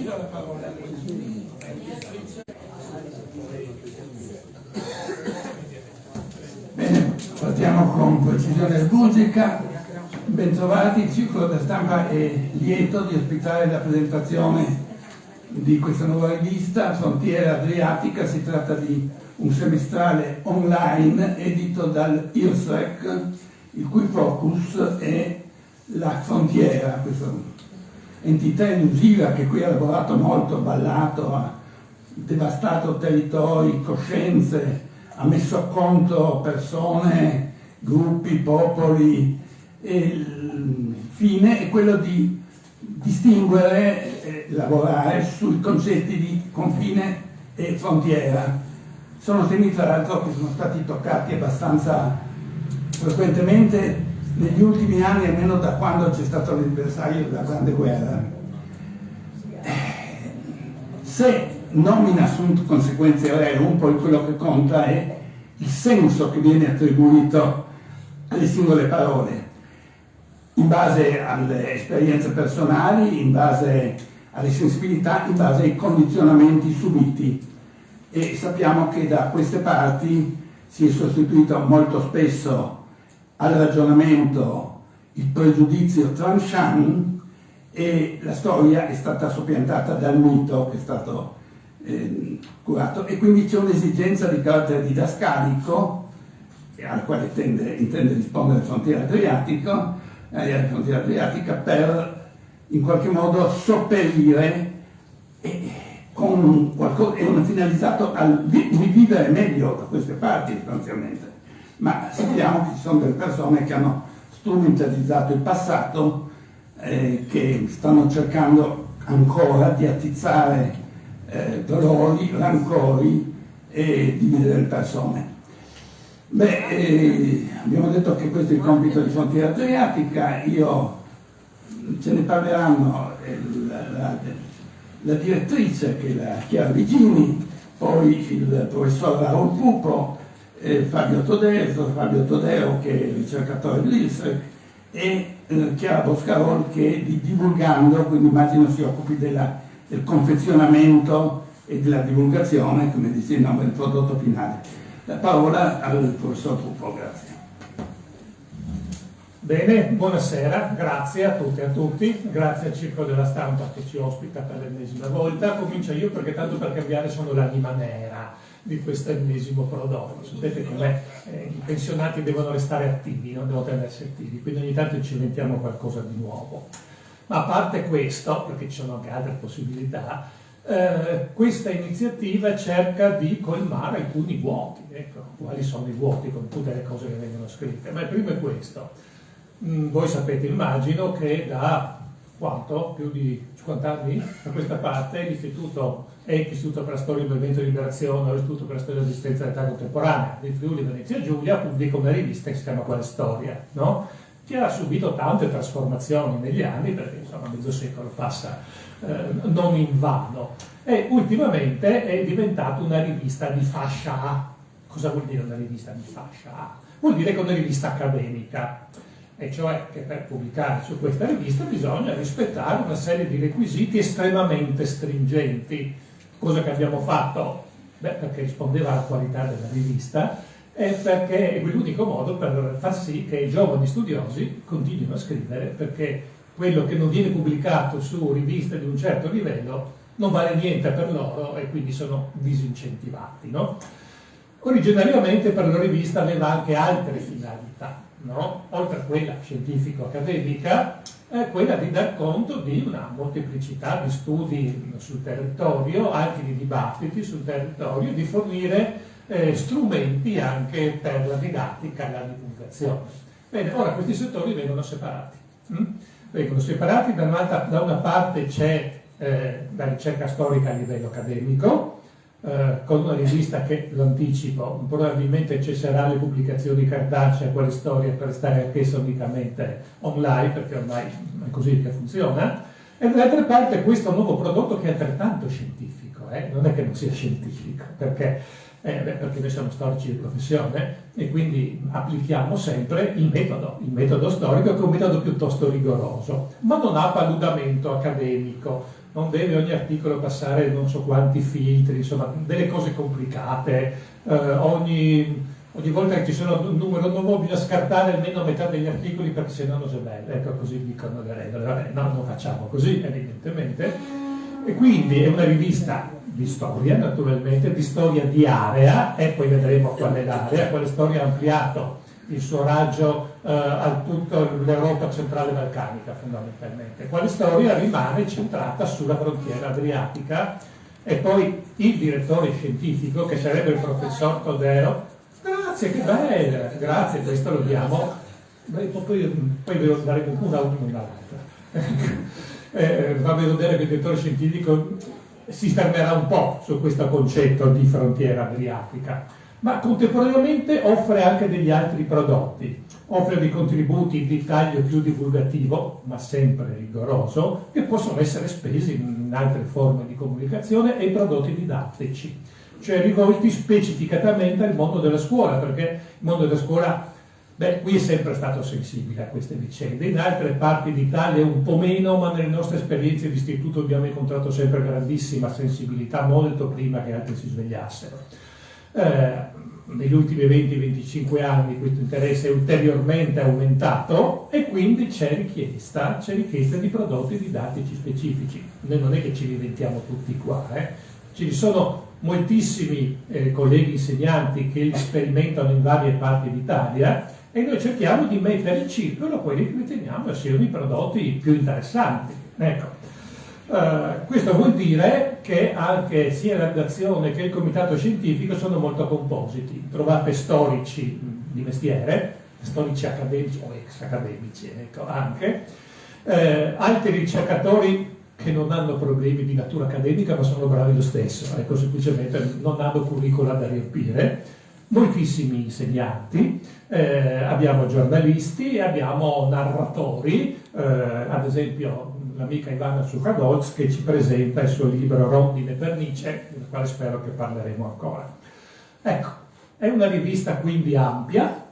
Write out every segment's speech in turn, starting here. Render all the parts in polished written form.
do la parola. Bene, partiamo con precisione logica. Bentrovati, il Circolo della Stampa è lieto di ospitare la presentazione di questa nuova rivista, Frontiera Adriatica. Si tratta di un semestrale online edito dal IRSREC, il cui focus è la frontiera, questa entità elusiva che qui ha lavorato molto, ballato, ha devastato territori, coscienze, ha messo a conto persone, gruppi, popoli, e il fine è quello di distinguere e lavorare sui concetti di confine e frontiera. Sono temi tra l'altro che sono stati toccati abbastanza frequentemente negli ultimi anni, almeno da quando c'è stato l'anniversario della Grande Guerra. Se nomina sunt consequenze rerum, poi quello che conta è il senso che viene attribuito alle singole parole, in base alle esperienze personali, in base alle sensibilità, in base ai condizionamenti subiti. E sappiamo che da queste parti si è sostituito molto spesso al ragionamento il pregiudizio tranchant, e la storia è stata soppiantata dal mito che è stato curato, e quindi c'è un'esigenza di carattere didascalico al quale intende rispondere Frontiera Adriatica per in qualche modo sopperire con qualcosa, è finalizzato al vivere meglio da queste parti sostanzialmente. Ma sappiamo che ci sono delle persone che hanno strumentalizzato il passato, che stanno cercando ancora di attizzare dolori, rancori e dividere le persone. Abbiamo detto che questo è il compito di Frontiera Adriatica. Ce ne parleranno la direttrice, che è la Chiara Vigini, poi il professor Raul Pupo, Fabio Todero, che è ricercatore dell'IRSREC, e Chiara Boscarol, che di divulgando, quindi immagino si occupi del confezionamento e della divulgazione, come dice il nome del prodotto finale. La parola al professor Pupo, grazie. Bene, buonasera, grazie a tutte e a tutti, grazie al Circolo della Stampa che ci ospita per l'ennesima volta. Comincio io perché tanto per cambiare sono l'anima nera di questo ennesimo prodotto. Sapete com'è, i pensionati devono restare attivi, non devono tenersi attivi, quindi ogni tanto ci inventiamo qualcosa di nuovo. Ma a parte questo, perché ci sono anche altre possibilità, questa iniziativa cerca di colmare alcuni vuoti. Ecco, quali sono i vuoti con tutte le cose che vengono scritte? Ma il primo è questo. Voi sapete, immagino, che da quanto? Più di 50 anni a questa parte l'Istituto per la Storia del Movimento di Liberazione o l'Istituto per la Storia dell'Esistenza dell'Età Contemporanea di Friuli Venezia Giulia pubblica una rivista che si chiama Quale Storia, no? Che ha subito tante trasformazioni negli anni, perché insomma mezzo secolo passa non in vano, e ultimamente è diventata una rivista di fascia A. Cosa vuol dire una rivista di fascia A? Vuol dire che è una rivista accademica, e cioè che per pubblicare su questa rivista bisogna rispettare una serie di requisiti estremamente stringenti. Cosa che abbiamo fatto? Perché rispondeva alla qualità della rivista, e perché è l'unico modo per far sì che i giovani studiosi continuino a scrivere, perché quello che non viene pubblicato su riviste di un certo livello non vale niente per loro e quindi sono disincentivati, no? Originariamente per la rivista aveva anche altre finalità, no? Oltre a quella scientifico-accademica, quella di dar conto di una molteplicità di studi sul territorio, anche di dibattiti sul territorio, di fornire strumenti anche per la didattica e la divulgazione. Bene, ora questi settori vengono separati. Da una parte c'è la ricerca storica a livello accademico, con una rivista che, lo anticipo, probabilmente cesserà le pubblicazioni cartacee, Quale Storia, per restare anch'essa unicamente online, perché ormai è così che funziona, e dall'altra parte questo nuovo prodotto che è altrettanto scientifico, non è che non sia scientifico, perché noi siamo storici di professione e quindi applichiamo sempre il metodo storico, che è un metodo piuttosto rigoroso, ma non ha paludamento accademico, non deve ogni articolo passare non so quanti filtri, insomma delle cose complicate, ogni volta che ci sono un numero nuovo bisogna scartare almeno metà degli articoli perché sennò non è bello, ecco, così dicono le regole. Vabbè, no, non facciamo così evidentemente, e quindi è una rivista di storia, naturalmente, di storia di area, e poi vedremo qual è l'area. Quale storia ha ampliato il suo raggio a tutta l'Europa centrale balcanica, fondamentalmente. Quale storia rimane centrata sulla frontiera adriatica, e poi il direttore scientifico, che sarebbe il professor Codero. Grazie, che bella, grazie, questo lo diamo. Poi devo dare una un'altra. Va a vedere che il direttore scientifico si fermerà un po' su questo concetto di frontiera adriatica, ma contemporaneamente offre anche degli altri prodotti, offre dei contributi di taglio più divulgativo, ma sempre rigoroso, che possono essere spesi in altre forme di comunicazione, e prodotti didattici, cioè rivolti specificatamente al mondo della scuola, perché il mondo della scuola, qui è sempre stato sensibile a queste vicende, in altre parti d'Italia un po' meno, ma nelle nostre esperienze di istituto abbiamo incontrato sempre grandissima sensibilità, molto prima che altri si svegliassero. Negli ultimi 20-25 anni questo interesse è ulteriormente aumentato, e quindi c'è richiesta di prodotti didattici specifici. Noi non è che ci li inventiamo tutti qua, ci sono moltissimi colleghi insegnanti che li sperimentano in varie parti d'Italia, e noi cerchiamo di mettere in circolo quelli che riteniamo siano i prodotti più interessanti. Ecco. Questo vuol dire che anche sia la redazione che il comitato scientifico sono molto compositi. Trovate storici di mestiere, storici accademici o ex accademici, ecco, anche altri ricercatori che non hanno problemi di natura accademica ma sono bravi lo stesso, ecco, semplicemente non hanno curricula da riempire, moltissimi insegnanti, abbiamo giornalisti, abbiamo narratori, ad esempio l'amica Ivana Sukhadolsk che ci presenta il suo libro Rondine Pernice, del quale spero che parleremo ancora. Ecco, è una rivista quindi ampia,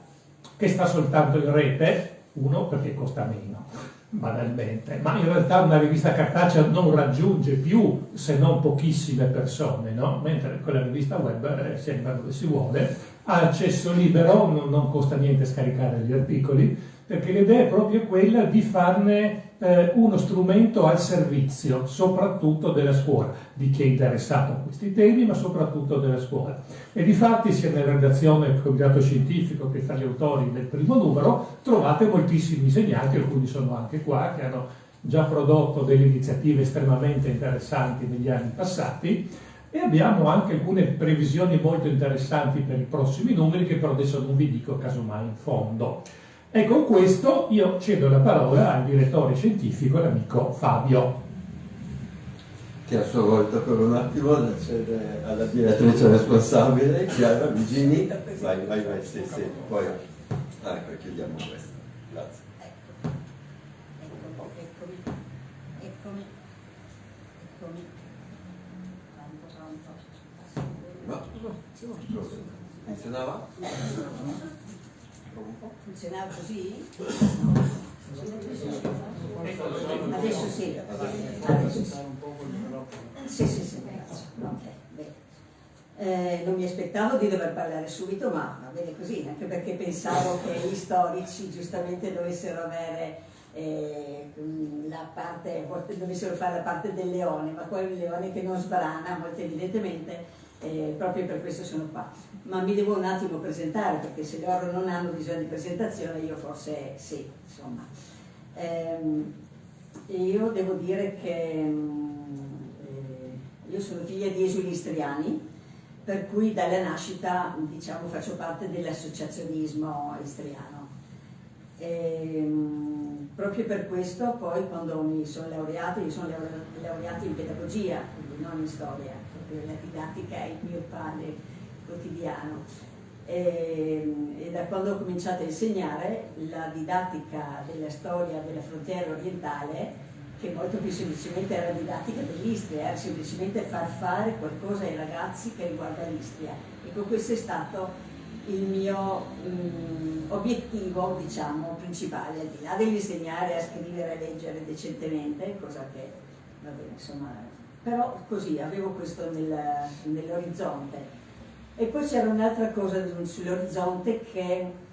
che sta soltanto in rete, uno perché costa meno, banalmente, ma in realtà una rivista cartacea non raggiunge più se non pochissime persone, no? Mentre con la rivista web si arriva dove si vuole, ha accesso libero, non costa niente scaricare gli articoli, perché l'idea è proprio quella di farne uno strumento al servizio soprattutto della scuola, di chi è interessato a questi temi, ma soprattutto della scuola. E difatti sia nella redazione del comitato scientifico che tra gli autori del primo numero trovate moltissimi insegnanti, alcuni sono anche qua, che hanno già prodotto delle iniziative estremamente interessanti negli anni passati, e abbiamo anche alcune previsioni molto interessanti per i prossimi numeri, che però adesso non vi dico casomai in fondo. E con questo io cedo la parola al direttore scientifico, l'amico Fabio. Che a sua volta per un attimo la cede alla direttrice responsabile, Chiara Vigini. Vai, sì, poi ecco, chiudiamo questo. Grazie. Eccomi. Funzionava? Funzionava così? Adesso sì. Sì, grazie. Okay, bene. Non mi aspettavo di dover parlare subito, ma va bene così, anche perché pensavo che gli storici giustamente dovessero avere la parte, dovessero fare la parte del leone, ma poi il leone che non sbrana, molto evidentemente. Proprio per questo sono qua, ma mi devo un attimo presentare, perché se loro non hanno bisogno di presentazione io forse sì, insomma. Io devo dire che io sono figlia di esuli istriani, per cui dalla nascita diciamo faccio parte dell'associazionismo istriano. Proprio per questo poi quando mi sono laureata, io sono laureata in pedagogia, quindi non in storia, proprio la didattica è il mio pane quotidiano. E da quando ho cominciato a insegnare la didattica della storia della frontiera orientale, che molto più semplicemente era didattica dell'Istria, era semplicemente far fare qualcosa ai ragazzi che riguarda l'Istria. Ecco, questo è stato il mio obiettivo, diciamo, principale, al di là dell'insegnare a scrivere e a leggere decentemente, cosa che vabbè, insomma, però così avevo questo nell'orizzonte. E poi c'era un'altra cosa sull'orizzonte che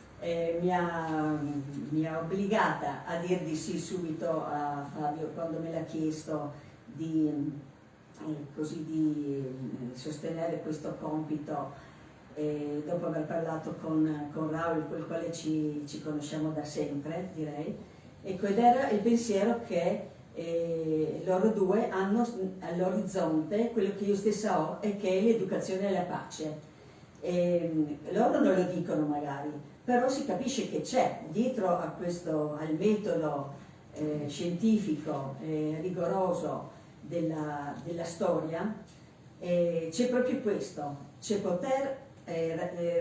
mi ha obbligata a dir di sì subito a Fabio quando me l'ha chiesto di sostenere questo compito, dopo aver parlato con Raul, con il quale ci conosciamo da sempre, direi. Ecco, ed era il pensiero che loro due hanno all'orizzonte quello che io stessa ho, e che è l'educazione alla pace. Loro non lo dicono magari, però si capisce che c'è dietro al metodo scientifico rigoroso della storia, c'è proprio questo, c'è poter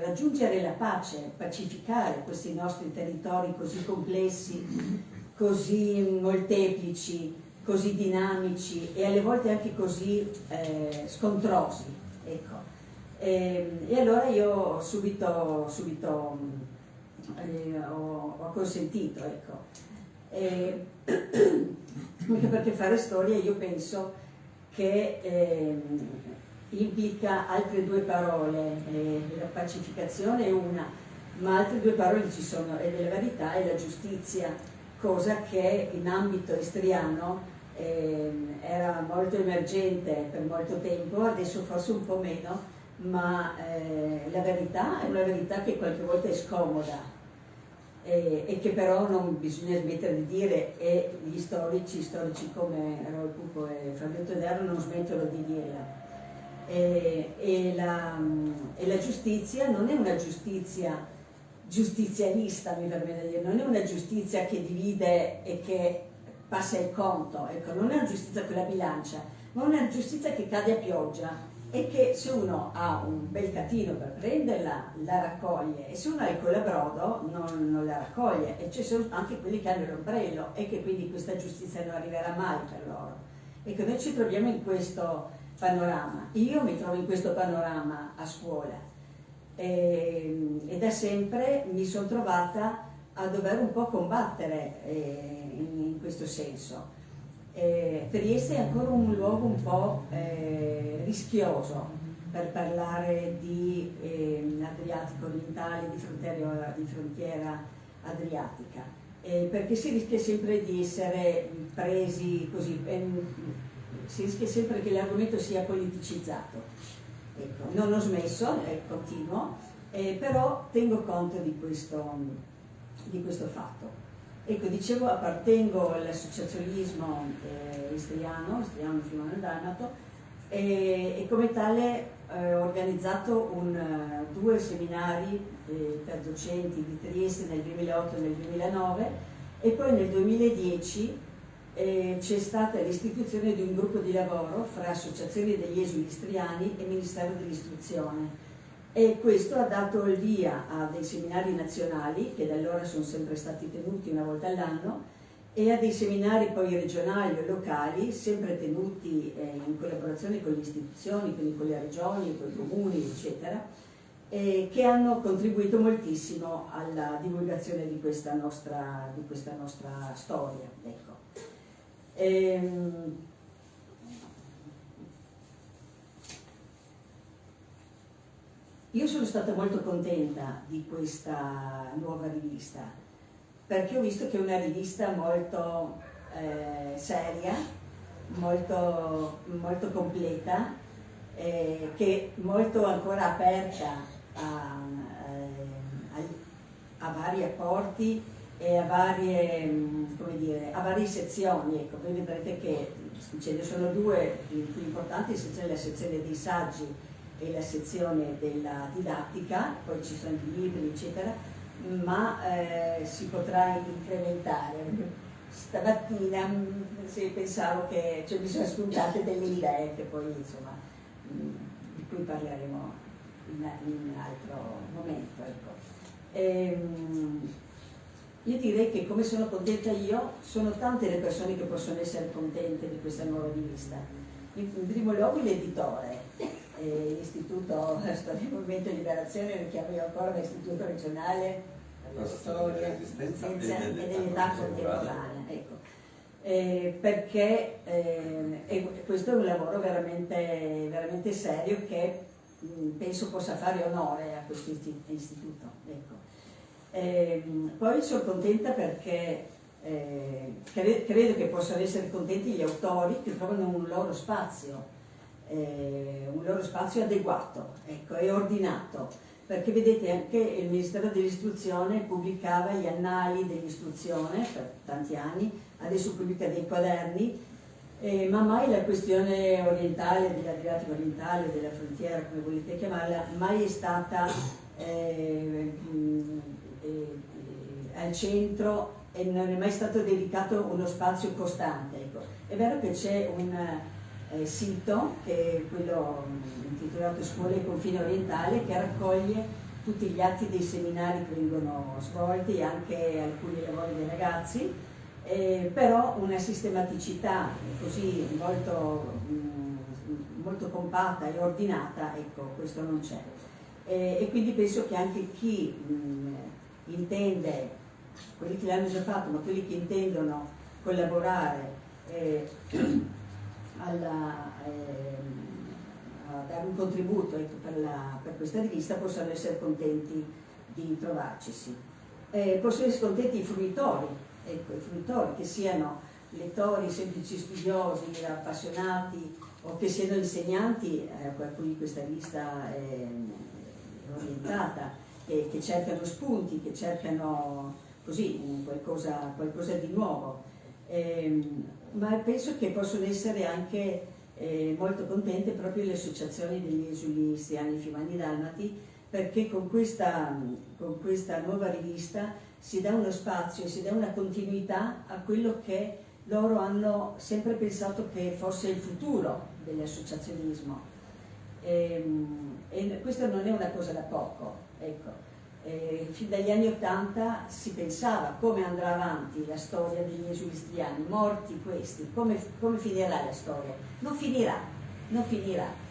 raggiungere la pace, pacificare questi nostri territori così complessi, così molteplici, così dinamici e alle volte anche così scontrosi, ecco. E allora io subito ho consentito, ecco. Anche perché fare storia io penso che implica altre due parole, la pacificazione è una, ma altre due parole ci sono, è la verità e la giustizia, cosa che in ambito istriano era molto emergente per molto tempo, adesso forse un po' meno, ma la verità è una verità che qualche volta è scomoda e che però non bisogna smettere di dire, e gli storici come Raul Pupo e Fabio Todaro non smettono di dirla. E la giustizia non è una giustizia giustizialista, mi verrebbe da dire, non è una giustizia che divide e che passa il conto, ecco, non è una giustizia con la bilancia, ma una giustizia che cade a pioggia e che se uno ha un bel catino per prenderla la raccoglie, e se uno ha il colabrodo non la raccoglie, e ci sono anche quelli che hanno l'ombrello e che quindi questa giustizia non arriverà mai per loro. Ecco, noi ci troviamo in questo panorama, io mi trovo in questo panorama a scuola e da sempre mi sono trovata a dover un po' combattere in questo senso. Trieste è ancora un luogo un po' rischioso per parlare di Adriatico orientale, di frontiera adriatica, perché si rischia sempre di essere presi così, si rischia sempre che l'argomento sia politicizzato. Ecco, non ho smesso, continuo, però tengo conto di questo fatto. Ecco, dicevo, appartengo all'associazionismo istriano Friulano Dalmato, e come tale ho organizzato due seminari per docenti di Trieste nel 2008 e nel 2009, e poi nel 2010 c'è stata l'istituzione di un gruppo di lavoro fra Associazione degli Esuli Istriani e Ministero dell'Istruzione. E questo ha dato il via a dei seminari nazionali, che da allora sono sempre stati tenuti una volta all'anno, e a dei seminari poi regionali o locali, sempre tenuti in collaborazione con le istituzioni, quindi con le regioni, con i comuni, eccetera, che hanno contribuito moltissimo alla divulgazione di questa nostra storia. Ecco. Io sono stata molto contenta di questa nuova rivista, perché ho visto che è una rivista molto seria, molto, molto completa, che è molto ancora aperta a vari apporti e a varie, come dire, a varie sezioni. Ecco, voi vedrete che ce ne sono due più importanti, la sezione dei saggi e la sezione della didattica, poi ci sono i libri, eccetera, ma si potrà incrementare. Stamattina pensavo che mi sono spuntate delle idee che poi, insomma, di cui parleremo in un altro momento. Ecco. Io direi che, come sono contenta io, sono tante le persone che possono essere contente di questa nuova rivista. In primo luogo l'editore, l'Istituto Storia e Movimento di Liberazione, lo chiamo io ancora l'Istituto Regionale per la Storia, Resistenza e dell'Età Contemporanea. Ecco. perché questo è un lavoro veramente, veramente serio che penso possa fare onore a questo istituto. Ecco. Poi sono contenta perché credo che possano essere contenti gli autori che trovano un loro spazio adeguato, ecco, e ordinato, perché vedete anche il Ministero dell'Istruzione pubblicava gli annali dell'istruzione per tanti anni, adesso pubblica dei quaderni, ma mai la questione orientale, dell'Adriatico orientale, della frontiera, come volete chiamarla, mai è stata al centro e non è mai stato dedicato uno spazio costante. Ecco. È vero che c'è un sito, che è quello intitolato Scuole e Confine Orientale, che raccoglie tutti gli atti dei seminari che vengono svolti e anche alcuni lavori dei ragazzi, però una sistematicità così molto compatta e ordinata, ecco, questo non c'è. E quindi penso che anche chi intende, quelli che l'hanno già fatto, ma quelli che intendono collaborare a dare un contributo, ecco, per questa rivista, possano essere contenti di trovarcisi. Possono essere contenti i fruitori, ecco, i fruitori, che siano lettori, semplici studiosi, appassionati, o che siano insegnanti a cui questa rivista è orientata, che cercano spunti, che cercano così qualcosa di nuovo. Ma penso che possono essere anche molto contente proprio le associazioni degli esuli istriani fiumani dalmati, perché con questa nuova rivista si dà uno spazio e si dà una continuità a quello che loro hanno sempre pensato che fosse il futuro dell'associazionismo. E questa non è una cosa da poco, ecco. Fin dagli anni *80 si pensava come andrà avanti la storia degli esuli istriani, morti questi, come finirà la storia. Non finirà,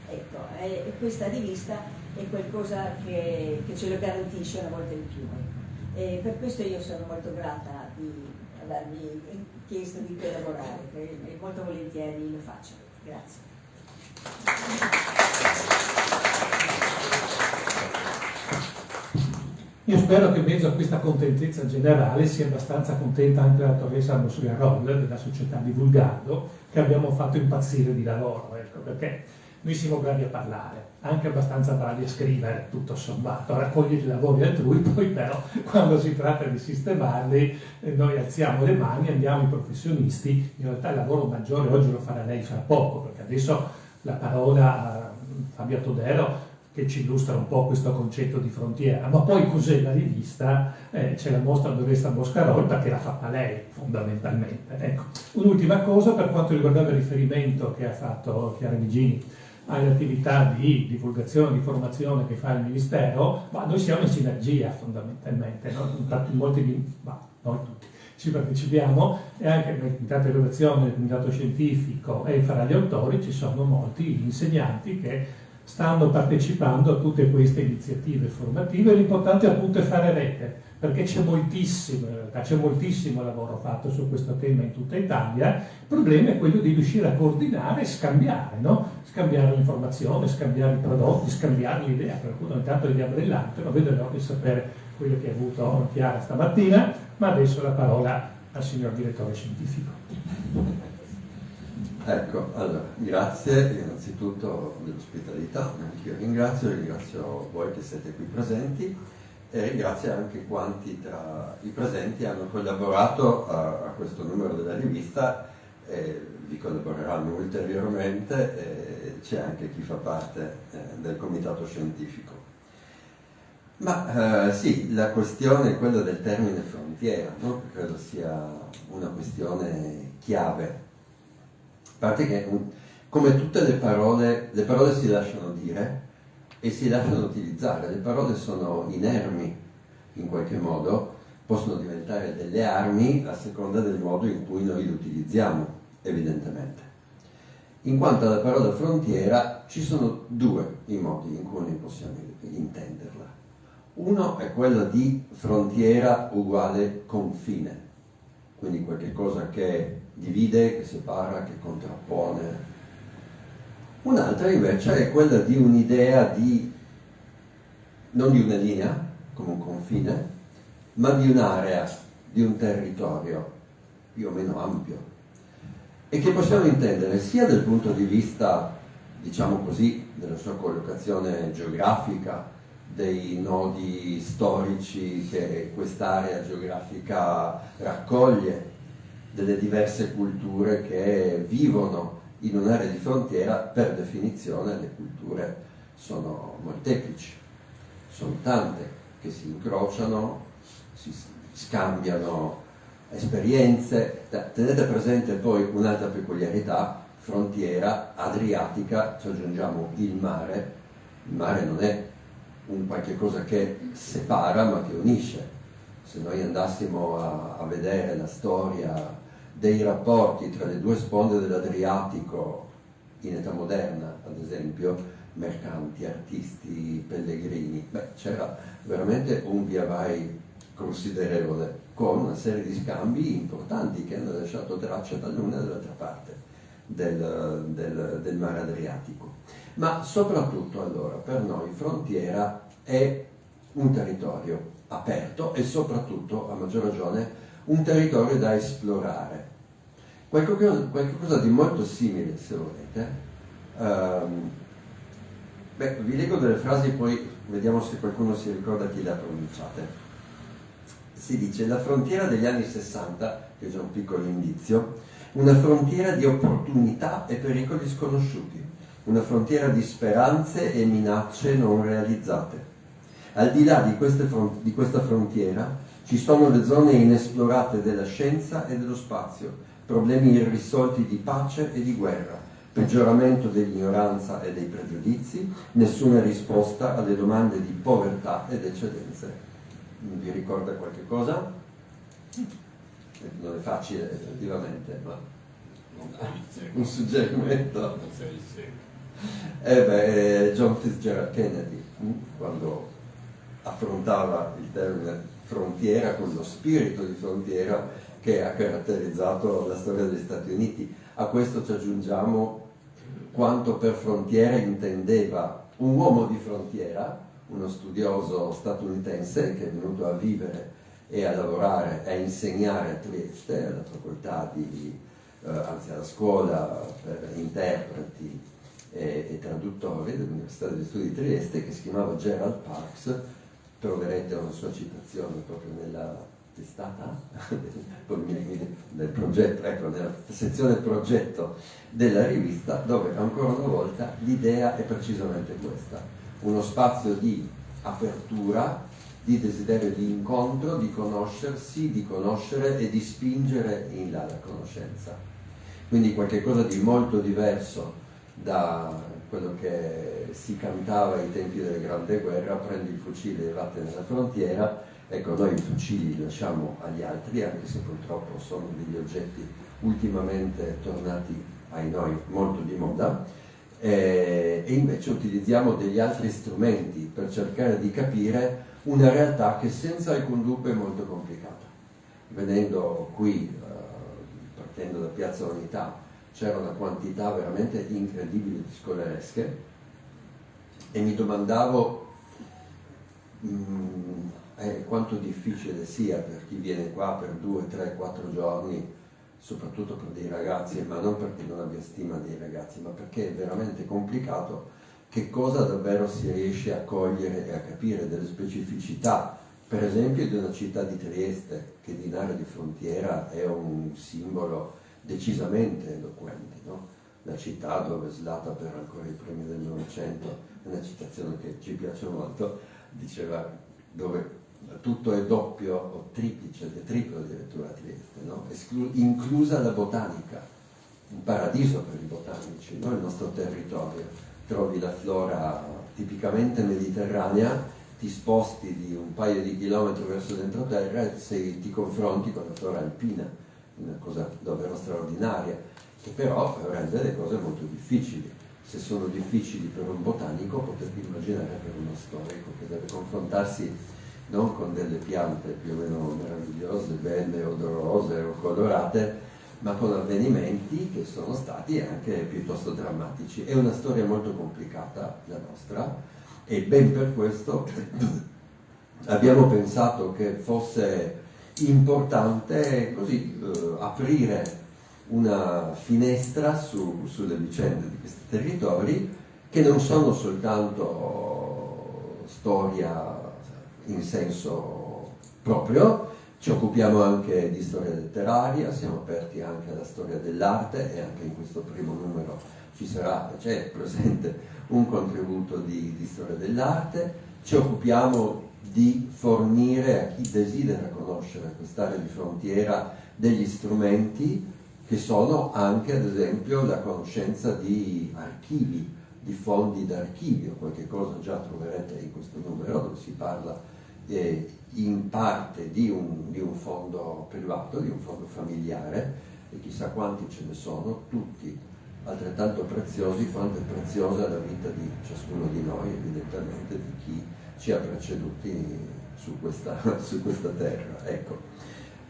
ecco, e questa rivista è qualcosa che ce lo garantisce una volta in più, ecco. E per questo io sono molto grata di avermi chiesto di collaborare, e molto volentieri lo faccio. Grazie. Io spero che in mezzo a questa contentezza generale sia abbastanza contenta anche la dottoressa Mosgarol della società Divulgando, che abbiamo fatto impazzire di lavoro, ecco, perché noi siamo bravi a parlare, anche abbastanza bravi a scrivere, tutto sommato, a raccogliere i lavori altrui, poi però quando si tratta di sistemarli noi alziamo le mani, andiamo ai professionisti. In realtà il lavoro maggiore oggi lo farà lei fra poco, perché adesso la parola a Fabio Todero, che ci illustra un po' questo concetto di frontiera, ma poi cos'è la rivista? Ce la mostra la dottoressa Moscarol, perché l'ha fatta lei fondamentalmente. Ecco. Un'ultima cosa per quanto riguardava il riferimento che ha fatto Chiara Vigini alle attività di divulgazione, di formazione che fa il Ministero, ma noi siamo in sinergia fondamentalmente, no? Infatti noi tutti ci partecipiamo, e anche nel comitato di redazione, nel comitato scientifico e fra gli autori ci sono molti insegnanti che stanno partecipando a tutte queste iniziative formative. L'importante appunto è fare rete, perché c'è moltissimo, in realtà c'è moltissimo lavoro fatto su questo tema in tutta Italia. Il problema è quello di riuscire a coordinare e scambiare, no? Scambiare l'informazione, scambiare i prodotti, scambiare l'idea. Qualcuno intanto gli apre l'altro, vedo l'occhio di sapere quello che ha avuto Chiara stamattina, ma adesso la parola al signor direttore scientifico. Ecco, allora, grazie innanzitutto dell'ospitalità, io ringrazio voi che siete qui presenti, e ringrazio anche quanti tra i presenti hanno collaborato a questo numero della rivista, e vi collaboreranno ulteriormente, e c'è anche chi fa parte del comitato scientifico. Ma sì, la questione è quella del termine frontiera, no? Credo sia una questione chiave. A parte che, come tutte le parole si lasciano dire e si lasciano utilizzare. Le parole sono inermi in qualche modo, possono diventare delle armi a seconda del modo in cui noi le utilizziamo, evidentemente. In quanto alla parola frontiera, ci sono due i modi in cui noi possiamo intenderla. Uno è quello di frontiera uguale confine. quindi qualche cosa che divide, che separa, che contrappone. Un'altra invece è quella di un'idea di, non di una linea, come un confine, ma di un'area, di un territorio più o meno ampio, e che possiamo intendere sia dal punto di vista, diciamo così, della sua collocazione geografica, dei nodi storici che quest'area geografica raccoglie, delle diverse culture che vivono in un'area di frontiera. Per definizione le culture sono molteplici, sono tante, che si incrociano, si scambiano esperienze. Tenete presente poi un'altra peculiarità: frontiera adriatica, ci aggiungiamo il mare. Il mare non è un qualche cosa che separa, ma che unisce. Se noi andassimo a vedere la storia dei rapporti tra le due sponde dell'Adriatico in età moderna, ad esempio, mercanti, artisti, pellegrini, c'era veramente un via vai considerevole, con una serie di scambi importanti che hanno lasciato traccia dall'una e dall'altra parte del mare Adriatico. Ma soprattutto, allora, per noi frontiera è un territorio aperto e soprattutto, a maggior ragione, un territorio da esplorare. Qualcosa di molto simile, se volete. Vi leggo delle frasi, poi vediamo se qualcuno si ricorda chi le ha pronunciate. Si dice: la frontiera degli anni 60, che è già un piccolo indizio, una frontiera di opportunità e pericoli sconosciuti, una frontiera di speranze e minacce non realizzate. Al di là di questa frontiera ci sono le zone inesplorate della scienza e dello spazio, problemi irrisolti di pace e di guerra, peggioramento dell'ignoranza e dei pregiudizi, nessuna risposta alle domande di povertà ed eccedenze. Vi ricorda qualche cosa? Non è facile effettivamente, ma un suggerimento. John Fitzgerald Kennedy, quando affrontava il termine frontiera con lo spirito di frontiera che ha caratterizzato la storia degli Stati Uniti. A questo ci aggiungiamo quanto per frontiera intendeva un uomo di frontiera, uno studioso statunitense che è venuto a vivere e a lavorare e a insegnare a Trieste, alla facoltà anzi alla scuola per interpreti e traduttori dell'Università degli Studi di Trieste, che si chiamava Gerald Parks. Troverete una sua citazione proprio nella testata del progetto, ecco, nella sezione progetto della rivista, dove ancora una volta l'idea è precisamente questa: uno spazio di apertura, di desiderio di incontro, di conoscersi, di conoscere e di spingere in là la conoscenza. Quindi qualcosa di molto diverso da quello che si cantava ai tempi della Grande Guerra: prendi il fucile e vattene nella frontiera. Ecco, noi i fucili li lasciamo agli altri, anche se purtroppo sono degli oggetti ultimamente tornati ai noi molto di moda, e invece utilizziamo degli altri strumenti per cercare di capire una realtà che senza alcun dubbio è molto complicata. Venendo qui, partendo da Piazza Unità, c'era una quantità veramente incredibile di scolaresche e mi domandavo quanto difficile sia per chi viene qua per 2, 3, 4 giorni, soprattutto per dei ragazzi, ma non perché non abbia stima dei ragazzi, ma perché è veramente complicato che cosa davvero si riesce a cogliere e a capire delle specificità, per esempio di una città di Trieste, che di un'area di frontiera è un simbolo decisamente eloquente, no? La città dove Slata, per ancora i primi del Novecento, una citazione che ci piace molto, diceva, dove tutto è doppio o triplice, triplo addirittura a Trieste, no? Inclusa la botanica, un paradiso per i botanici, no? Il nostro territorio. Trovi la flora tipicamente mediterranea, ti sposti di un paio di chilometri verso l'entroterra e ti confronti con la flora alpina, una cosa davvero straordinaria, che però rende le cose molto difficili. Se sono difficili per un botanico, potete immaginare per uno storico che deve confrontarsi non con delle piante più o meno meravigliose, belle, odorose o colorate, ma con avvenimenti che sono stati anche piuttosto drammatici. È una storia molto complicata, la nostra, e ben per questo abbiamo pensato che fosse importante così aprire una finestra sulle vicende di questi territori, che non sono soltanto storia in senso proprio. Ci occupiamo anche di storia letteraria, siamo aperti anche alla storia dell'arte, e anche in questo primo numero c'è presente un contributo di storia dell'arte. Ci occupiamo di fornire a chi desidera conoscere quest'area di frontiera degli strumenti che sono anche, ad esempio, la conoscenza di archivi, di fondi d'archivio. Qualche cosa già troverete in questo numero, dove si parla in parte di un fondo privato, di un fondo familiare, e chissà quanti ce ne sono, tutti altrettanto preziosi quanto è preziosa la vita di ciascuno di noi, evidentemente di chi ci ha preceduti su questa terra. Ecco.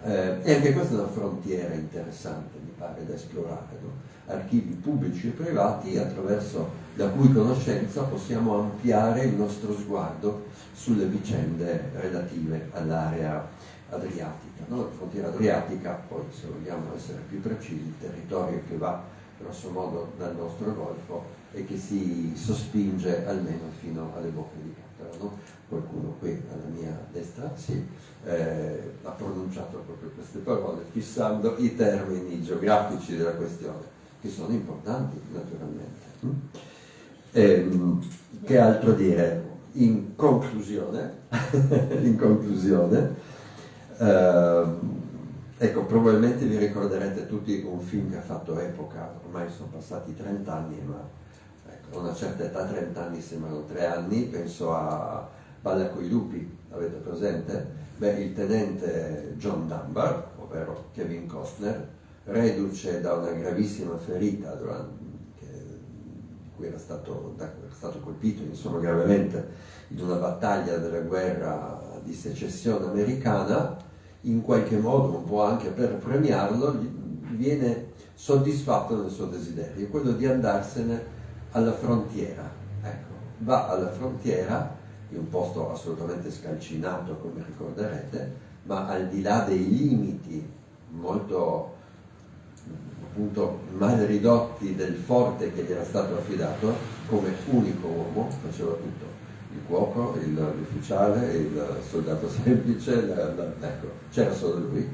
E anche questa è una frontiera interessante, mi pare, da esplorare, no? Archivi pubblici e privati, attraverso la cui conoscenza possiamo ampliare il nostro sguardo sulle vicende relative all'area adriatica, no? La frontiera adriatica, poi, se vogliamo essere più precisi, il territorio che va grosso modo dal nostro golfo e che si sospinge almeno fino alle bocche di Cattaro, no? Qualcuno qui alla mia destra ha pronunciato proprio queste parole, fissando i termini geografici della questione, che sono importanti naturalmente. Che altro dire? In conclusione, ecco, probabilmente vi ricorderete tutti un film che ha fatto epoca, ormai sono passati 30 anni, ma ecco, a una certa età 30 anni sembrano 3 anni, penso a Balla coi lupi, avete presente? Beh, il tenente John Dunbar, ovvero Kevin Costner, reduce da una gravissima ferita di cui era stato colpito, insomma, gravemente in una battaglia della guerra di secessione americana, in qualche modo, un po' anche per premiarlo, gli viene soddisfatto del suo desiderio, quello di andarsene alla frontiera. Ecco, va alla frontiera, in un posto assolutamente scalcinato, come ricorderete, ma al di là dei limiti molto appunto mal ridotti del forte che gli era stato affidato, come unico uomo faceva tutto: il cuoco, l'ufficiale, il soldato semplice, ecco, c'era solo lui,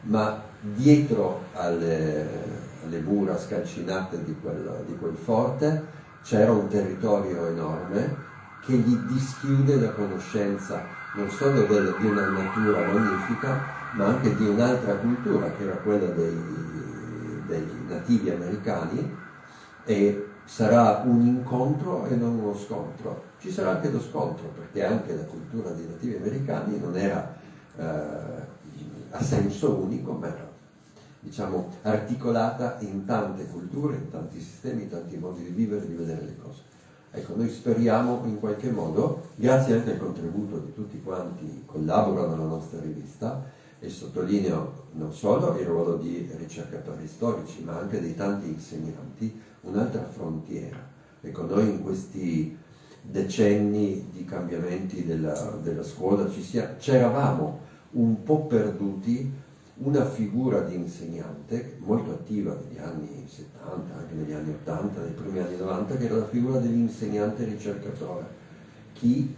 ma dietro alle mura scalcinate di quel forte c'era un territorio enorme che gli dischiude la conoscenza non solo di una natura magnifica, ma anche di un'altra cultura, che era quella dei nativi americani, e sarà un incontro e non uno scontro. Ci sarà anche lo scontro, perché anche la cultura dei nativi americani non era a senso unico, ma era, diciamo, articolata in tante culture, in tanti sistemi, in tanti modi di vivere e di vedere le cose. Ecco, noi speriamo in qualche modo, grazie anche al contributo di tutti quanti collaborano alla nostra rivista, e sottolineo non solo il ruolo di ricercatori storici, ma anche dei tanti insegnanti, un'altra frontiera. Ecco, noi in questi decenni di cambiamenti della scuola c'eravamo un po' perduti una figura di insegnante molto attiva negli anni 70, anche negli anni 80, nei primi anni 90, che era la figura dell'insegnante ricercatore, chi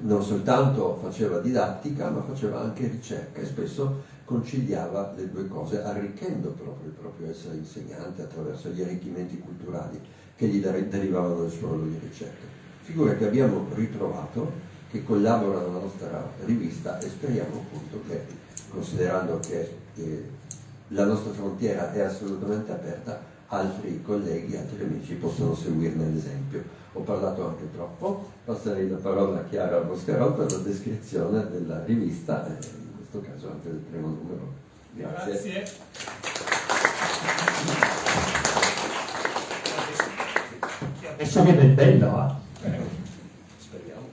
non soltanto faceva didattica, ma faceva anche ricerca, e spesso conciliava le due cose, arricchendo proprio il proprio essere insegnante attraverso gli arricchimenti culturali che gli derivavano dal suo ruolo di ricerca. Figure che abbiamo ritrovato, che collaborano alla nostra rivista, e speriamo appunto che, considerando che la nostra frontiera è assolutamente aperta, altri colleghi, altri amici possono seguirne l'esempio. Ho parlato anche troppo, passerei la parola a Chiara Boscarò per la descrizione della rivista, e in questo caso anche del primo numero. Grazie. Adesso viene il bello, Speriamo.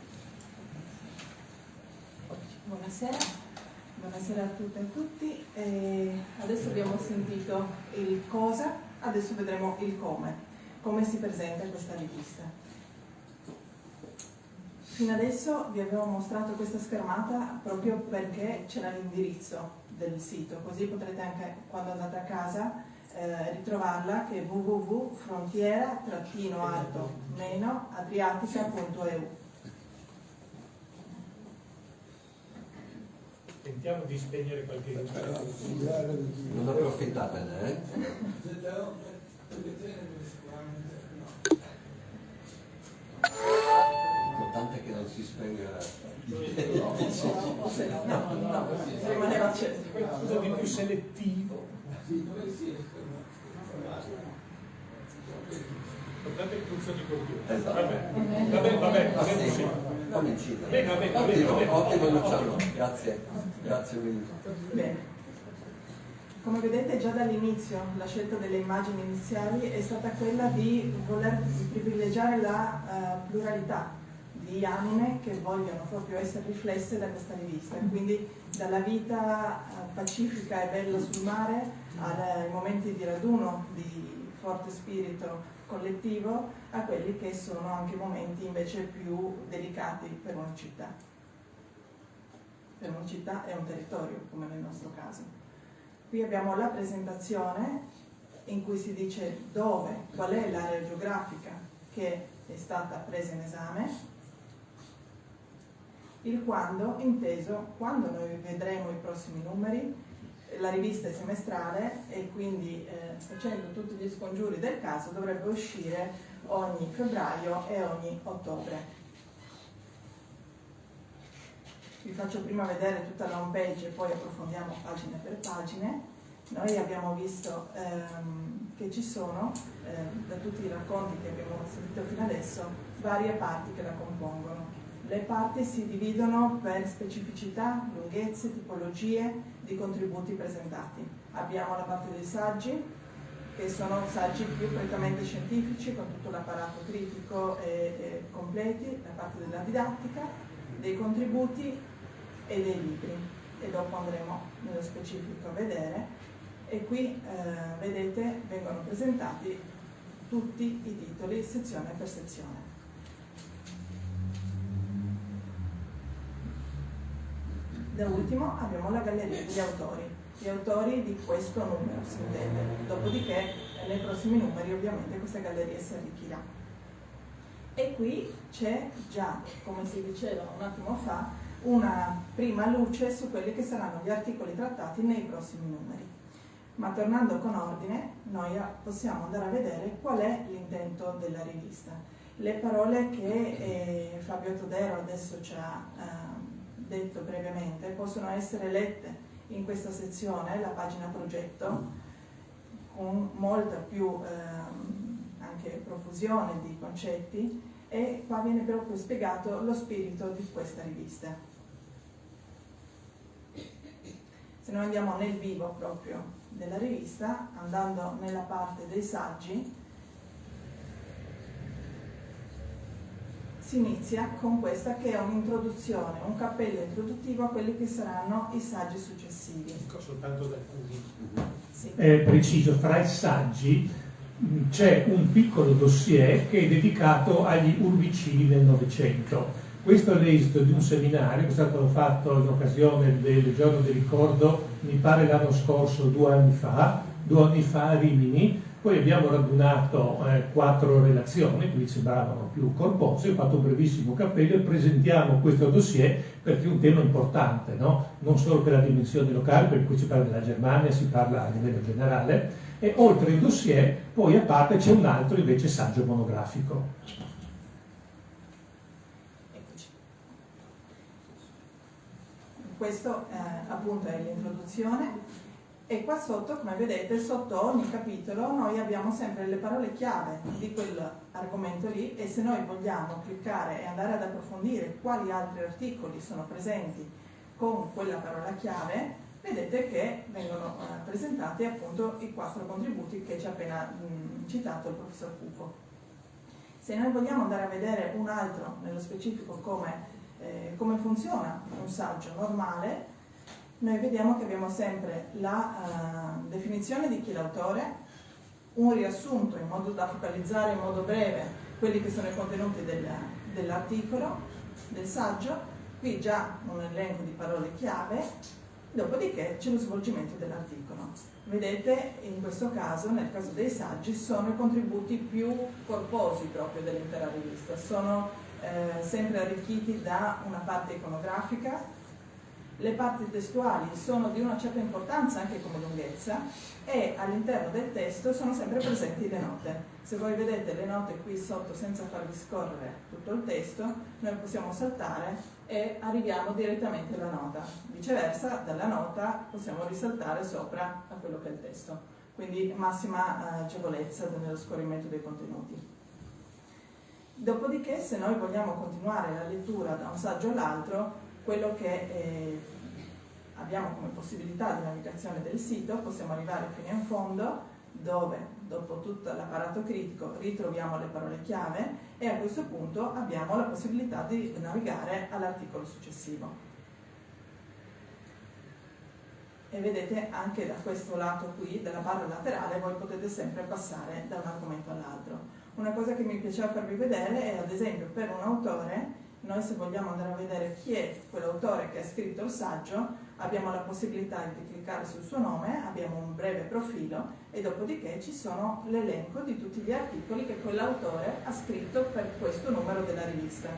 tutte e tutti. Adesso abbiamo sentito il cosa, adesso vedremo il come si presenta questa rivista. Fino adesso vi avevo mostrato questa schermata proprio perché c'era l'indirizzo del sito, così potrete anche quando andate a casa ritrovarla, che è www.frontiera-adriatica.eu. Tentiamo di spegnere qualche luce. Non approfittatene, L'importante è che non si spenga Rimaneva acceso. Qualcosa di più selettivo. Guardate che funziona il computer. Vabbè, così. Cominci. Bene. Ottimo Luciano, grazie Willy. Bene. Come vedete già dall'inizio la scelta delle immagini iniziali è stata quella di voler privilegiare la pluralità di anime che vogliono proprio essere riflesse da questa rivista, quindi dalla vita pacifica e bella sul mare ai momenti di raduno, di forte spirito collettivo, a quelli che sono anche momenti invece più delicati per una città e un territorio, come nel nostro caso. Qui abbiamo la presentazione in cui si dice qual è l'area geografica che è stata presa in esame, il quando, inteso quando noi vedremo i prossimi numeri. La rivista è semestrale e quindi facendo tutti gli scongiuri del caso dovrebbe uscire ogni febbraio e ogni ottobre. Vi faccio prima vedere tutta la home page e poi approfondiamo pagine per pagine. Noi abbiamo visto che ci sono, da tutti i racconti che abbiamo sentito fino adesso, varie parti che la compongono. Le parti si dividono per specificità, lunghezze, tipologie di contributi presentati. Abbiamo la parte dei saggi, che sono saggi più prettamente scientifici, con tutto l'apparato critico e completi, la parte della didattica, dei contributi e dei libri. E dopo andremo nello specifico a vedere. E qui, vedete, vengono presentati tutti i titoli, sezione per sezione. Da ultimo abbiamo la galleria degli autori, gli autori di questo numero si intende, dopodiché nei prossimi numeri ovviamente questa galleria si arricchirà. E qui c'è già, come si diceva un attimo fa, una prima luce su quelli che saranno gli articoli trattati nei prossimi numeri. Ma tornando con ordine, noi possiamo andare a vedere qual è l'intento della rivista. Le parole che Fabio Todero adesso ci ha detto brevemente possono essere lette in questa sezione, la pagina progetto, con molta più anche profusione di concetti, e qua viene proprio spiegato lo spirito di questa rivista. Se noi andiamo nel vivo proprio della rivista, andando nella parte dei saggi, si inizia con questa che è un'introduzione, un cappello introduttivo a quelli che saranno i saggi successivi. Soltanto da alcuni. Sì. Preciso, fra i saggi c'è un piccolo dossier che è dedicato agli urbicidi del Novecento. Questo è l'esito di un seminario che è stato fatto in occasione del giorno del ricordo, mi pare l'anno scorso, 2 anni fa a Rimini. Poi abbiamo radunato 4 relazioni che mi sembravano più corpose, ho fatto un brevissimo cappello e presentiamo questo dossier perché è un tema importante, no? Non solo per la dimensione locale, per cui si parla della Germania, si parla a livello generale, e oltre il dossier poi a parte c'è un altro invece saggio monografico. Eccoci. Questo appunto è l'introduzione. E qua sotto, come vedete, sotto ogni capitolo noi abbiamo sempre le parole chiave di quell'argomento lì, e se noi vogliamo cliccare e andare ad approfondire quali altri articoli sono presenti con quella parola chiave, vedete che vengono presentati appunto i 4 contributi che ci ha appena citato il professor Cupo. Se noi vogliamo andare a vedere un altro, nello specifico come funziona un saggio normale, noi vediamo che abbiamo sempre la definizione di chi è l'autore, un riassunto in modo da focalizzare in modo breve quelli che sono i contenuti dell'articolo, del saggio, qui già un elenco di parole chiave, dopodiché c'è lo svolgimento dell'articolo. Vedete, in questo caso, nel caso dei saggi, sono i contributi più corposi proprio dell'intera rivista, sono sempre arricchiti da una parte iconografica, le parti testuali sono di una certa importanza anche come lunghezza e all'interno del testo sono sempre presenti le note. Se voi vedete le note qui sotto senza farvi scorrere tutto il testo, noi possiamo saltare e arriviamo direttamente alla nota. Viceversa, dalla nota possiamo risaltare sopra a quello che è il testo. Quindi massima agevolezza nello scorrimento dei contenuti. Dopodiché, se noi vogliamo continuare la lettura da un saggio all'altro, quello che abbiamo come possibilità di navigazione del sito, possiamo arrivare fino in fondo, dove dopo tutto l'apparato critico ritroviamo le parole chiave e a questo punto abbiamo la possibilità di navigare all'articolo successivo. E vedete anche da questo lato qui, della barra laterale, voi potete sempre passare da un argomento all'altro. Una cosa che mi piaceva farvi vedere è, ad esempio, per un autore, noi se vogliamo andare a vedere chi è quell'autore che ha scritto il saggio, abbiamo la possibilità di cliccare sul suo nome, abbiamo un breve profilo e dopodiché ci sono l'elenco di tutti gli articoli che quell'autore ha scritto per questo numero della rivista.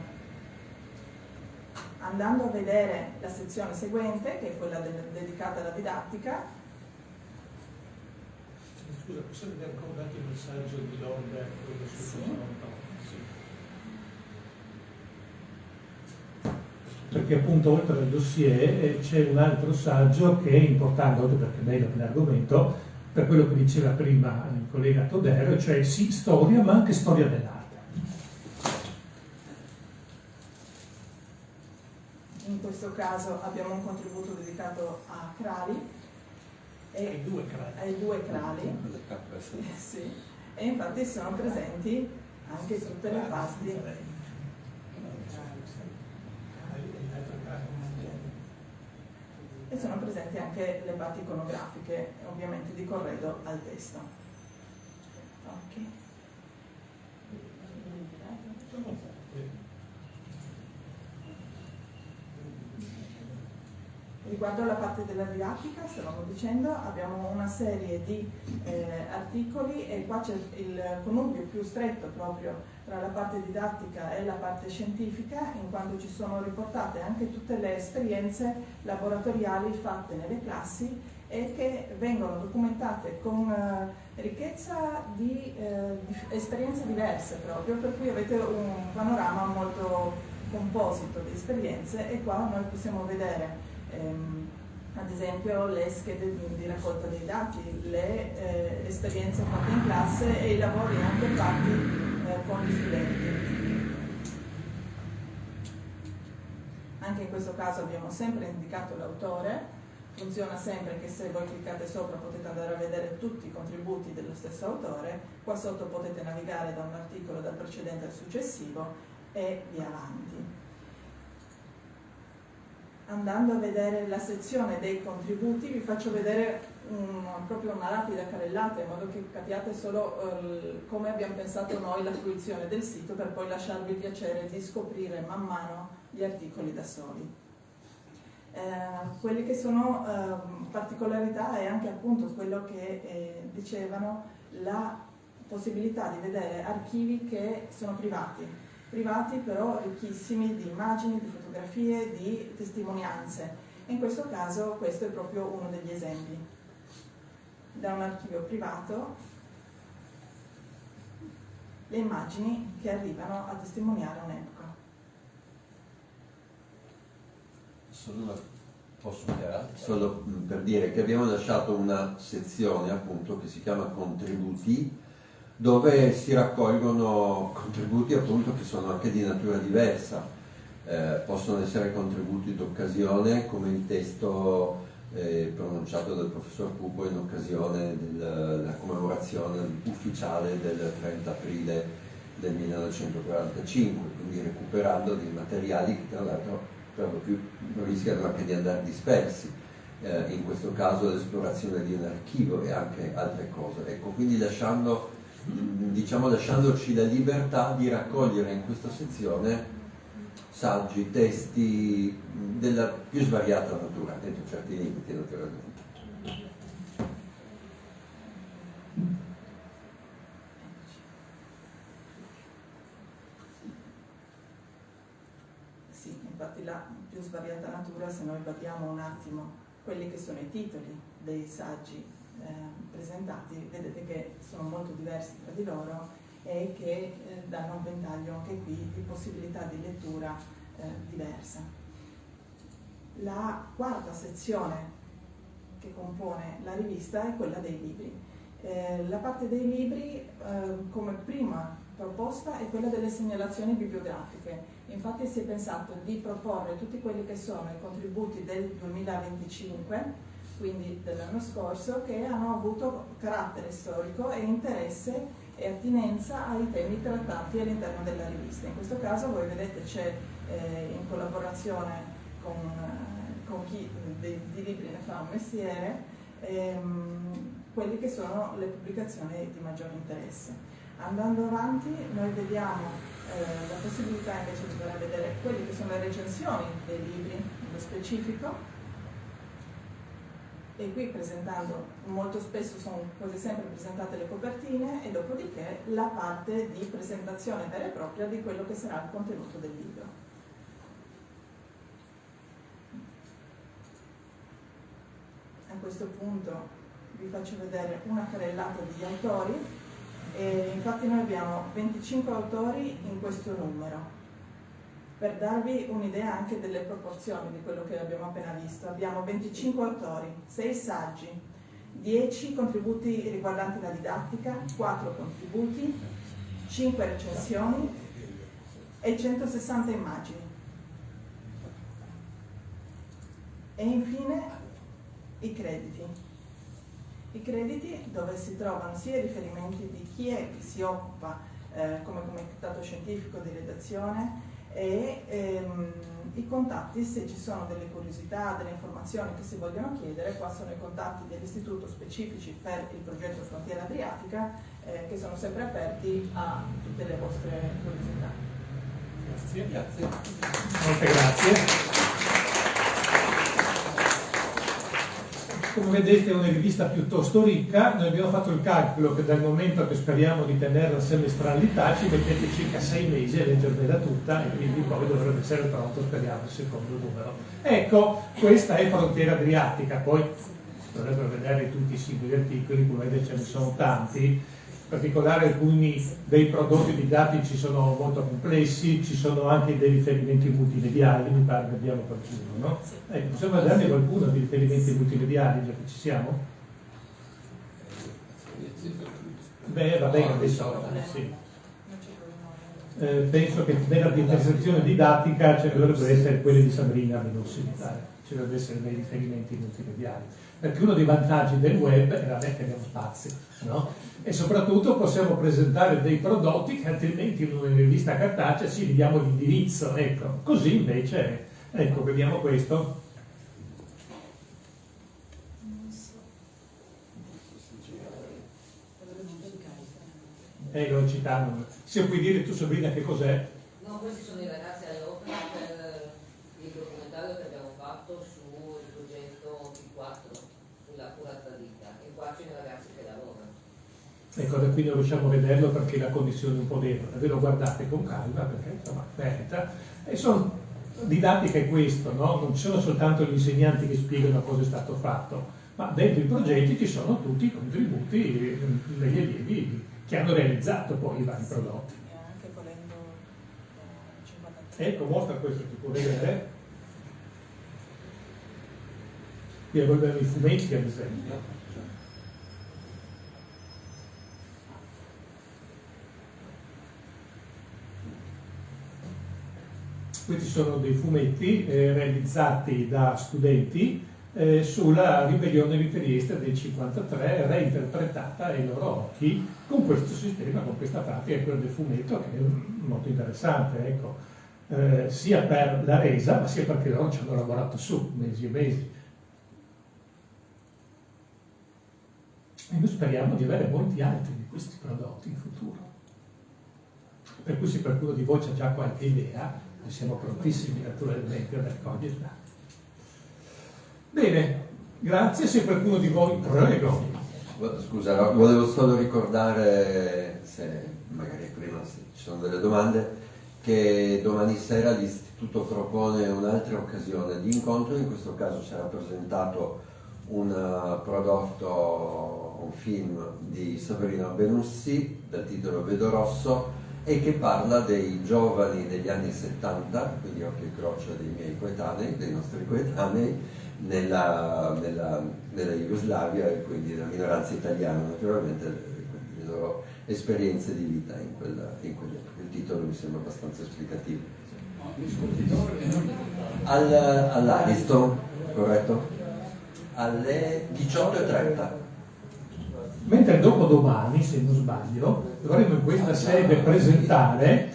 Andando a vedere la sezione seguente, che è quella dedicata alla didattica. Scusa, posso vedere ancora un attimo il messaggio di Lomberg? Perché appunto oltre al dossier c'è un altro saggio che è importante, oltre perché è bello l'argomento, per quello che diceva prima il collega Todero, cioè sì storia ma anche storia dell'arte. In questo caso abbiamo un contributo dedicato a Crali. Ai due crali. Sì. E infatti sono presenti anche tutte le parti. E sono presenti anche le parti iconografiche, ovviamente di corredo al testo. Ok. Riguardo alla parte della didattica, stavamo dicendo, abbiamo una serie di articoli e qua c'è il connubio più stretto proprio tra la parte didattica e la parte scientifica, in quanto ci sono riportate anche tutte le esperienze laboratoriali fatte nelle classi e che vengono documentate con ricchezza di esperienze diverse proprio, per cui avete un panorama molto composito di esperienze e qua noi possiamo vedere ad esempio le schede di raccolta dei dati, le esperienze fatte in classe e i lavori anche fatti con gli studenti. Anche in questo caso abbiamo sempre indicato l'autore, funziona sempre che se voi cliccate sopra potete andare a vedere tutti i contributi dello stesso autore, qua sotto potete navigare da un articolo dal precedente al successivo e via avanti. Andando a vedere la sezione dei contributi vi faccio vedere proprio una rapida carrellata in modo che capiate solo come abbiamo pensato noi la fruizione del sito per poi lasciarvi il piacere di scoprire man mano gli articoli da soli. Quelle che sono particolarità è anche appunto quello che dicevano, la possibilità di vedere archivi che sono privati però ricchissimi di immagini, di fotografie, di testimonianze. In questo caso questo è proprio uno degli esempi. Da un archivio privato le immagini che arrivano a testimoniare un'epoca. Solo per dire che abbiamo lasciato una sezione appunto che si chiama contributi, dove si raccolgono contributi appunto che sono anche di natura diversa, possono essere contributi d'occasione come il testo pronunciato dal professor Pupo in occasione della commemorazione ufficiale del 30 aprile del 1945, quindi recuperando dei materiali che tra l'altro per lo più rischiano anche di andare dispersi. in questo caso l'esplorazione di un archivio e anche altre cose. Ecco, quindi lasciandoci la libertà di raccogliere in questa sezione saggi, testi della più svariata natura, dentro certi limiti naturalmente. Sì, infatti la più svariata natura, se noi guardiamo un attimo quelli che sono i titoli dei saggi presentati, vedete che sono molto diversi tra di loro e che danno un ventaglio anche qui di possibilità di lettura diversa. La quarta sezione che compone la rivista è quella dei libri. La parte dei libri come prima proposta è quella delle segnalazioni bibliografiche. Infatti si è pensato di proporre tutti quelli che sono i contributi del 2025, quindi dell'anno scorso, che hanno avuto carattere storico e interesse e attinenza ai temi trattati all'interno della rivista. In questo caso voi vedete c'è in collaborazione con chi di libri ne fa un mestiere quelli che sono le pubblicazioni di maggiore interesse. Andando avanti noi vediamo la possibilità invece di andare a vedere quelle che sono le recensioni dei libri nello specifico, e qui presentando molto spesso sono quasi sempre presentate le copertine e dopodiché la parte di presentazione vera e propria di quello che sarà il contenuto del libro. A questo punto vi faccio vedere una carrellata di autori. Infatti noi abbiamo 25 autori in questo numero. Per darvi un'idea anche delle proporzioni di quello che abbiamo appena visto, abbiamo 25 autori, 6 saggi, 10 contributi riguardanti la didattica, 4 contributi, 5 recensioni e 160 immagini. E infine i crediti. I crediti dove si trovano sia i riferimenti di chi è che si occupa come comitato scientifico di redazione e i contatti se ci sono delle curiosità, delle informazioni che si vogliono chiedere. Qua sono i contatti dell'istituto specifici per il progetto Frontiera Adriatica che sono sempre aperti a tutte le vostre curiosità. Grazie. Grazie. Molte grazie. Come vedete è una rivista piuttosto ricca. Noi abbiamo fatto il calcolo che dal momento che speriamo di tenerla semestralità ci mettete circa 6 mesi a leggervela tutta e quindi poi dovrebbe essere pronto, speriamo, il secondo numero. Ecco, questa è Frontiera Adriatica, poi dovrebbero vedere tutti i singoli articoli, come vedete ce ne sono tanti. In particolare alcuni dei prodotti didattici sono molto complessi, ci sono anche dei riferimenti multimediali, mi pare che abbiamo qualcuno, no? Possiamo darne qualcuno di riferimenti multimediali, già che ci siamo? Beh, va bene, adesso sì. Penso che nella digitalizzazione didattica ce ne dovrebbero essere quelli di Sabrina Menossi, ci dovrebbero essere dei riferimenti multimediali, perché uno dei vantaggi del web è veramente che abbiamo spazio, no? E soprattutto possiamo presentare dei prodotti che altrimenti in una rivista cartacea ci gli diamo l'indirizzo, ecco. Così invece, ecco, vediamo questo. Lo citavano. Se puoi dire tu, Sabrina, che cos'è? No, questi sono i ragazzi all'Opera per il documentario che abbiamo fatto sul progetto T4, sulla curata vita, e qua ci sono i ragazzi che lavorano. Ecco, da qui non riusciamo a vederlo perché la connessione è un po' debole, ve lo guardate con calma perché insomma merita. E sono didattica è questo, no? Non ci sono soltanto gli insegnanti che spiegano cosa è stato fatto, ma dentro i progetti ci sono tutti i contributi degli allievi che hanno realizzato poi i vari prodotti. E anche volendo 53. Ecco, mostra questo, ti può vedere. Qui abbiamo i fumetti ad esempio. Questi sono dei fumetti realizzati da studenti sulla ribellione di Trieste del 53, reinterpretata ai loro occhi con questo sistema, con questa pratica, quella del fumetto, che è molto interessante, ecco, sia per la resa, ma sia perché loro ci hanno lavorato su mesi e mesi. E noi speriamo di avere molti altri di questi prodotti in futuro. Per cui se qualcuno di voi ha già qualche idea, noi siamo prontissimi naturalmente ad accoglierla. Bene, grazie. Se qualcuno di voi, prego. Scusa, volevo solo ricordare, se magari prima se ci sono delle domande, che domani sera l'Istituto propone un'altra occasione di incontro. In questo caso sarà presentato un prodotto, un film di Sabrina Benussi dal titolo Vedo Rosso, e che parla dei giovani degli anni 70, quindi occhio e croce dei miei coetanei, dei nostri coetanei, nella Jugoslavia, e quindi la minoranza italiana naturalmente, quindi le loro esperienze di vita in quegli anni. Il titolo mi sembra abbastanza esplicativo. All'Ariston, corretto? Alle 18:30. Mentre dopodomani, se non sbaglio, dovremo in questa sede presentare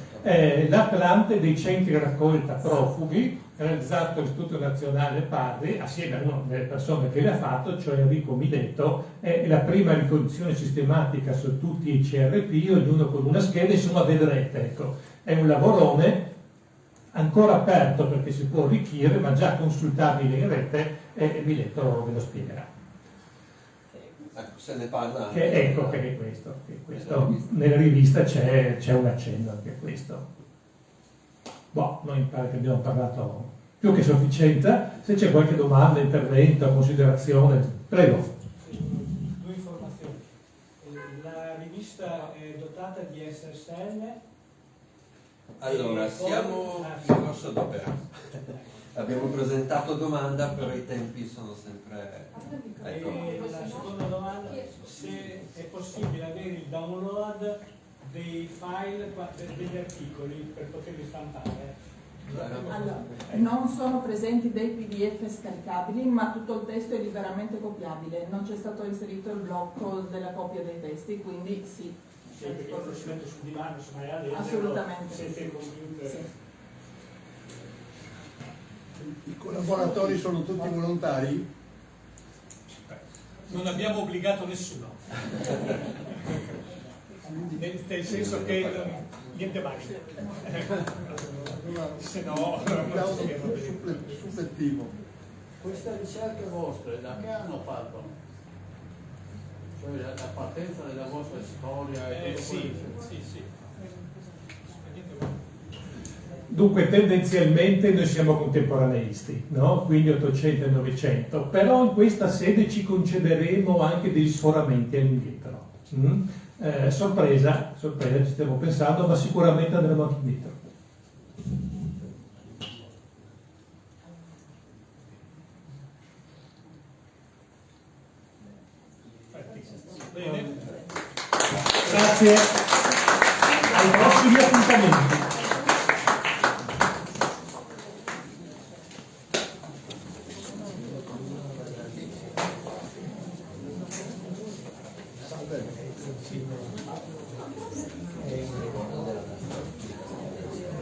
l'Atlante dei centri raccolta profughi, realizzato dall'Istituto Nazionale Padri, assieme a una delle persone che l'ha fatto, cioè Enrico Miletto. È la prima ricognizione sistematica su tutti i CRP, ognuno con una scheda, insomma vedrete, ecco, è un lavorone ancora aperto perché si può arricchire, ma già consultabile in rete, e Miletto ve lo spiegherà. Se ne parla anche. Che è questo. Nella rivista c'è un accenno anche a questo. Boh, noi mi pare che abbiamo parlato più che sufficiente. Se c'è qualche domanda, intervento, considerazione, prego. Due informazioni. La rivista è dotata di SSL? Allora, siamo in corso d'opera. Abbiamo presentato domanda, però i tempi sono sempre... Ecco. E la seconda domanda, se è possibile avere il download dei file degli articoli per poterli stampare. Allora, non sono presenti dei PDF scaricabili, ma tutto il testo è liberamente copiabile. Non c'è stato inserito il blocco della copia dei testi, quindi sì. Sì, perché io si mette sul divano, insomma, a leggerlo, Assolutamente. senza il computer. Sì. I collaboratori sono tutti volontari? Non abbiamo obbligato nessuno. Nel senso che niente mai. Se no, non supplettivo. Queste ricerche vostre da che hanno fatto? Cioè la partenza della vostra storia e tutto sì. questo? Dunque tendenzialmente noi siamo contemporaneisti, no? Quindi 800 e 900, però in questa sede ci concederemo anche degli sforamenti all'indietro. Sorpresa, ci stiamo pensando, ma sicuramente andremo anche indietro. Bene. Grazie. Ai prossimi appuntamenti. Salve.